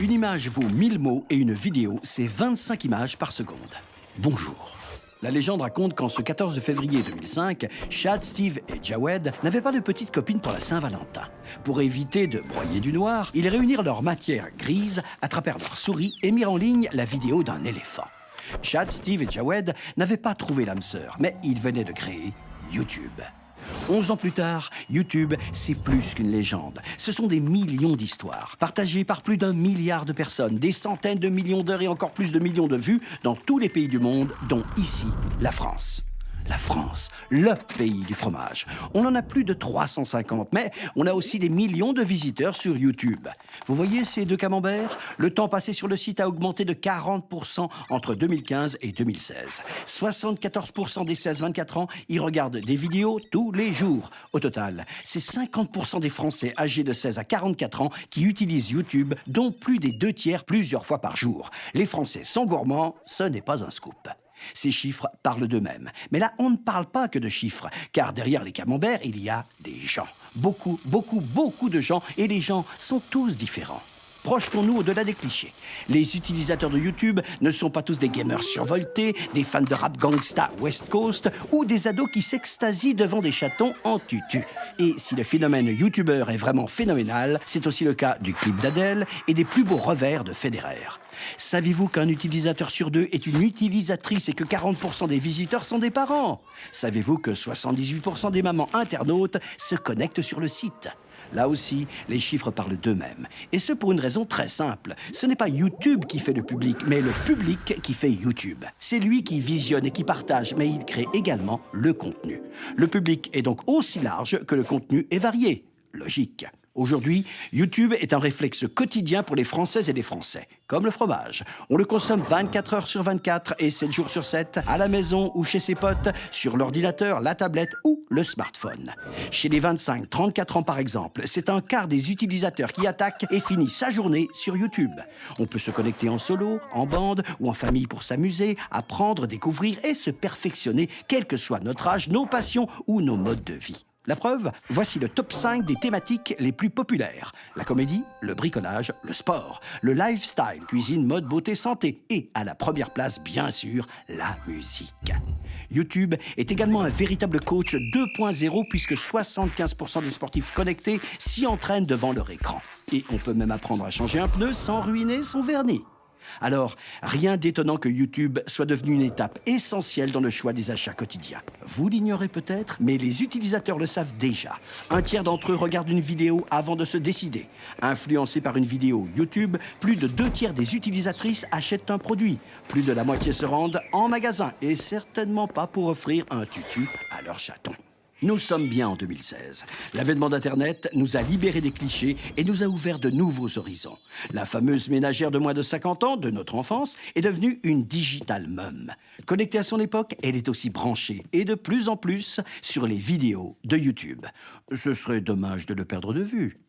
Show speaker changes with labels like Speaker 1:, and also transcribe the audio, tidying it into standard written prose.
Speaker 1: Une image vaut 1000 mots et une vidéo, c'est 25 images par seconde. Bonjour. La légende raconte qu'en ce 14 février 2005, Chad, Steve et Jawed n'avaient pas de petite copine pour la Saint-Valentin. Pour éviter de broyer du noir, ils réunirent leur matière grise, attrapèrent leur souris et mirent en ligne la vidéo d'un éléphant. Chad, Steve et Jawed n'avaient pas trouvé l'âme sœur, mais ils venaient de créer YouTube. 11 ans plus tard, YouTube, c'est plus qu'une légende. Ce sont des millions d'histoires, partagées par plus d'1 milliard de personnes, des centaines de millions d'heures et encore plus de millions de vues dans tous les pays du monde, dont ici, la France. La France, le pays du fromage. On en a plus de 350, mais on a aussi des millions de visiteurs sur YouTube. Vous voyez ces deux camemberts? Le temps passé sur le site a augmenté de 40% entre 2015 et 2016. 74% des 16-24 ans y regardent des vidéos tous les jours. Au total, c'est 50% des Français âgés de 16 à 44 ans qui utilisent YouTube, dont plus des 2/3 plusieurs fois par jour. Les Français sont gourmands, ce n'est pas un scoop. Ces chiffres parlent d'eux-mêmes. Mais là, on ne parle pas que de chiffres, car derrière les camemberts, il y a des gens. Beaucoup, beaucoup, beaucoup de gens, et les gens sont tous différents. Projetons-nous au-delà des clichés. Les utilisateurs de YouTube ne sont pas tous des gamers survoltés, des fans de rap gangsta West Coast ou des ados qui s'extasient devant des chatons en tutu. Et si le phénomène YouTuber est vraiment phénoménal, c'est aussi le cas du clip d'Adèle et des plus beaux revers de Federer. Savez-vous qu'un utilisateur sur deux est une utilisatrice et que 40% des visiteurs sont des parents? Savez-vous que 78% des mamans internautes se connectent sur le site? Là aussi, les chiffres parlent d'eux-mêmes. Et ce pour une raison très simple. Ce n'est pas YouTube qui fait le public, mais le public qui fait YouTube. C'est lui qui visionne et qui partage, mais il crée également le contenu. Le public est donc aussi large que le contenu est varié. Logique. Aujourd'hui, YouTube est un réflexe quotidien pour les Françaises et les Français. Comme le fromage. On le consomme 24 heures sur 24 et 7 jours sur 7, à la maison ou chez ses potes, sur l'ordinateur, la tablette ou le smartphone. Chez les 25-34 ans par exemple, c'est un quart des utilisateurs qui attaquent et finit sa journée sur YouTube. On peut se connecter en solo, en bande ou en famille pour s'amuser, apprendre, découvrir et se perfectionner, quel que soit notre âge, nos passions ou nos modes de vie. La preuve, voici le top 5 des thématiques les plus populaires. La comédie, le bricolage, le sport, le lifestyle, cuisine, mode, beauté, santé. Et à la première place, bien sûr, la musique. YouTube est également un véritable coach 2.0 puisque 75% des sportifs connectés s'y entraînent devant leur écran. Et on peut même apprendre à changer un pneu sans ruiner son vernis. Alors, rien d'étonnant que YouTube soit devenu une étape essentielle dans le choix des achats quotidiens. Vous l'ignorez peut-être, mais les utilisateurs le savent déjà. Un tiers d'entre eux regardent une vidéo avant de se décider. Influencés par une vidéo YouTube, plus de 2/3 des utilisatrices achètent un produit. Plus de la moitié se rendent en magasin, et certainement pas pour offrir un tutu à leur chaton. Nous sommes bien en 2016. L'avènement d'Internet nous a libérés des clichés et nous a ouvert de nouveaux horizons. La fameuse ménagère de moins de 50 ans, de notre enfance, est devenue une digital mum. Connectée à son époque, elle est aussi branchée, et de plus en plus, sur les vidéos de YouTube. Ce serait dommage de le perdre de vue.